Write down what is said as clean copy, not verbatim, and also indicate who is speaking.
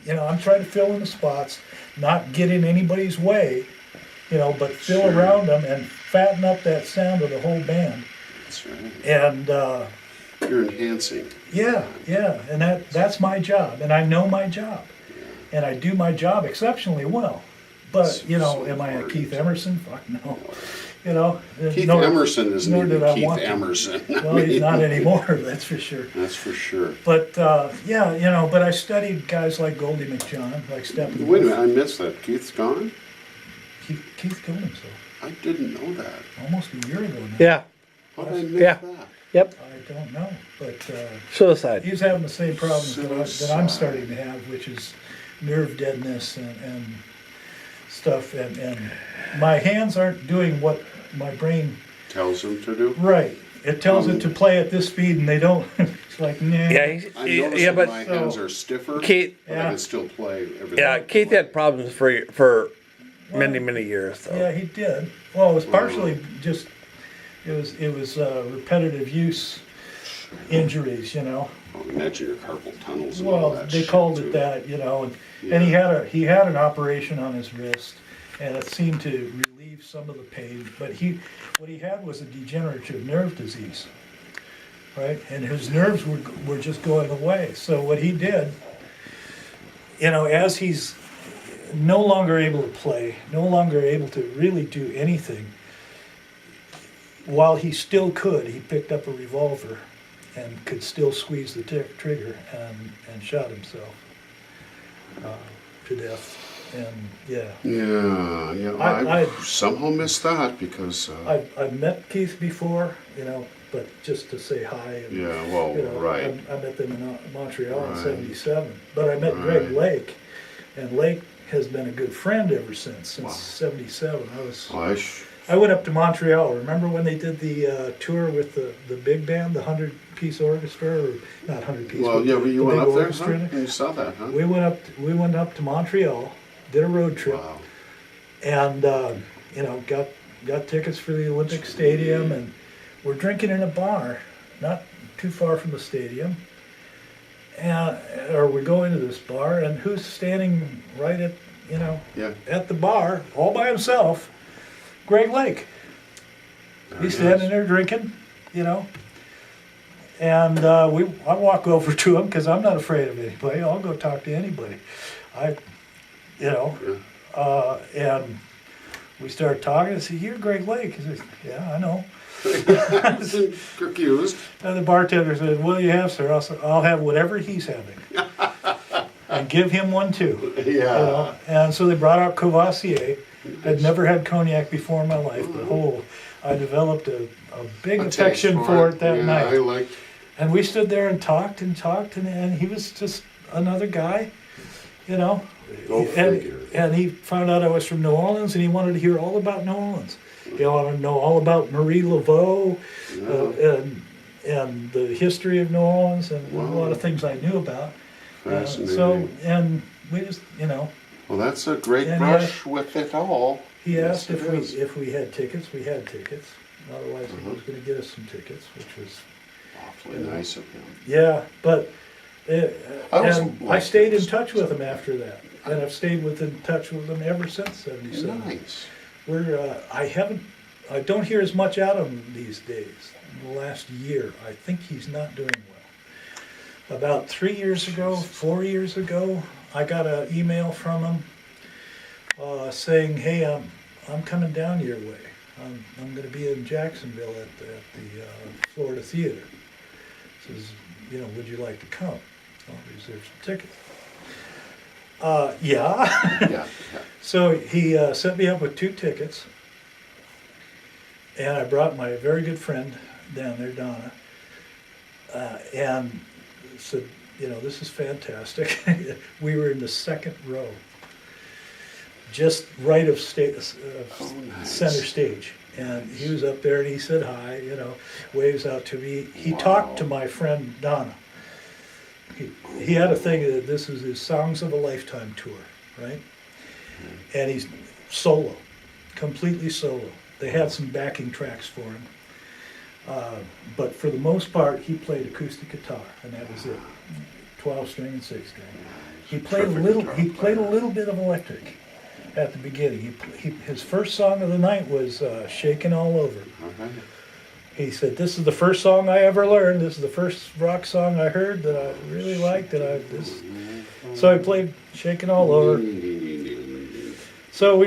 Speaker 1: I'm trying to fill in the spots, not get in anybody's way, but fill
Speaker 2: Sure.
Speaker 1: around them and fatten up that sound of the whole band.
Speaker 2: That's right.
Speaker 1: And
Speaker 2: You're enhancing.
Speaker 1: yeah, and that's my job, and I know my job, and I do my job exceptionally well. But
Speaker 2: So
Speaker 1: am I a
Speaker 2: hard.
Speaker 1: Keith Emerson? Fuck no.
Speaker 2: Keith
Speaker 1: nor-
Speaker 2: Emerson isn't
Speaker 1: nor
Speaker 2: even
Speaker 1: did I
Speaker 2: Keith
Speaker 1: want to.
Speaker 2: Emerson.
Speaker 1: Well, he's not anymore, that's for sure.
Speaker 2: That's for sure.
Speaker 1: But but I studied guys like Goldie McJohn, like Steppenwolf.
Speaker 2: Wait a minute, I missed that. Keith's gone?
Speaker 1: Keith killed himself
Speaker 2: I didn't know that.
Speaker 1: almost a year ago now.
Speaker 3: Yeah.
Speaker 2: How did I miss
Speaker 3: Yeah.
Speaker 2: that?
Speaker 3: Yep.
Speaker 1: I don't know, but
Speaker 3: Suicide.
Speaker 1: he's having the same problems that I'm
Speaker 2: Suicide.
Speaker 1: starting to have, which is nerve deadness and stuff, and my hands aren't doing what my brain.
Speaker 2: Tells him to do?
Speaker 1: Right. It tells it to play at this speed, and they don't. It's like, nah.
Speaker 3: Yeah.
Speaker 2: I'm noticing
Speaker 3: Yeah, but
Speaker 2: my hands are stiffer,
Speaker 3: Keith.
Speaker 2: but I
Speaker 1: Yeah.
Speaker 2: can still play everything.
Speaker 3: Yeah. Keith had problems for many years though.
Speaker 1: Yeah, he did. Well, it was partially just it was repetitive use injuries,
Speaker 2: Oh, imagine your carpal tunnels and all
Speaker 1: Well,
Speaker 2: that
Speaker 1: they
Speaker 2: shit,
Speaker 1: called
Speaker 2: too.
Speaker 1: it that, and he had an operation on his wrist, and it seemed to relieve some of the pain. But what he had was a degenerative nerve disease, right? And his nerves were just going away. So what he did, as he's no longer able to play, no longer able to really do anything, while he still could, he picked up a revolver and could still squeeze the trigger and shot himself to death. And yeah,
Speaker 2: Yeah,
Speaker 1: I
Speaker 2: somehow missed that because,
Speaker 1: I've met Keith before, but just to say hi. And,
Speaker 2: yeah, well, right.
Speaker 1: I met them in Montreal in
Speaker 2: Right.
Speaker 1: '77, but I met Greg
Speaker 2: Right.
Speaker 1: Lake, and Lake has been a good friend ever since
Speaker 2: Wow.
Speaker 1: '77. I went up to Montreal. Remember when they did the tour with the big band, the 100-piece orchestra, or not 100-piece?
Speaker 2: Well,
Speaker 1: but
Speaker 2: yeah,
Speaker 1: the
Speaker 2: but you
Speaker 1: big
Speaker 2: went up there, huh?
Speaker 1: orchestra?
Speaker 2: You saw that, huh?
Speaker 1: We went up to Montreal, did a road trip,
Speaker 2: Wow.
Speaker 1: and got tickets for the Olympic Stadium, and we're drinking in a bar, not too far from the stadium. Or we go into this bar, and who's standing right at
Speaker 2: Yeah.
Speaker 1: at the bar all by himself? Greg Lake.
Speaker 2: There
Speaker 1: He's
Speaker 2: he
Speaker 1: standing
Speaker 2: is.
Speaker 1: there drinking, and I walk over to him because I'm not afraid of anybody. I'll go talk to anybody. And we started talking. I said, "You're Greg Lake." He says, "Yeah, I know."
Speaker 2: Confused.
Speaker 1: And the bartender said, "What do you have, sir?" I'll have whatever he's having, and give him one too.
Speaker 2: Yeah.
Speaker 1: And so they brought out Courvoisier. I'd never had cognac before in my life, but I developed a big
Speaker 2: A taste
Speaker 1: affection for it that
Speaker 2: yeah,
Speaker 1: night.
Speaker 2: I like.
Speaker 1: And we stood there and talked, and he was just another guy,
Speaker 2: Go
Speaker 1: and,
Speaker 2: figure.
Speaker 1: and he found out I was from New Orleans, and he wanted to hear all about New Orleans. He wanted to know all about Marie Laveau, and the history of New Orleans, and a lot of things I knew about.
Speaker 2: Fascinating.
Speaker 1: And we just,
Speaker 2: Well, that's a great
Speaker 1: And
Speaker 2: brush with it all.
Speaker 1: he
Speaker 2: Yes,
Speaker 1: asked
Speaker 2: it is.
Speaker 1: if we had tickets. We had tickets. Otherwise, he was going to get us some tickets, which was
Speaker 2: Awfully nice of him.
Speaker 1: yeah. But
Speaker 2: I also
Speaker 1: and I
Speaker 2: like
Speaker 1: stayed in
Speaker 2: those
Speaker 1: touch with
Speaker 2: things.
Speaker 1: him after that, and I've stayed in touch with him ever since '77.
Speaker 2: Nice.
Speaker 1: I don't hear as much out of him these days. In the last year, I think he's not doing well. About 4 years ago, I got an email from him saying, "Hey, I'm coming down your way. I'm going to be in Jacksonville at the Florida Theater. Says, would you like to come? I'll reserve some tickets." Yeah.
Speaker 2: Yeah.
Speaker 1: So he set me up with 2 tickets, and I brought my very good friend down there, Donna, and said, this is fantastic. We were in the second row, just right of
Speaker 2: nice.
Speaker 1: center stage. And he was up there, and he said hi, waves out to me. He
Speaker 2: Wow.
Speaker 1: talked to my friend Donna. He had a thing that this is his Songs of a Lifetime tour, right? And he's solo, completely solo. They had some backing tracks for him. But for the most part, he played acoustic guitar, and that was it. 12-string and 6-string. He played a
Speaker 2: Terrific
Speaker 1: little.
Speaker 2: guitar
Speaker 1: He played a
Speaker 2: player.
Speaker 1: little bit of electric at the beginning. His first song of the night was "Shaking All Over."
Speaker 2: Okay.
Speaker 1: He said, "This is the first song I ever learned. This is the first rock song I heard that I really liked. So I played "Shaking All Over." So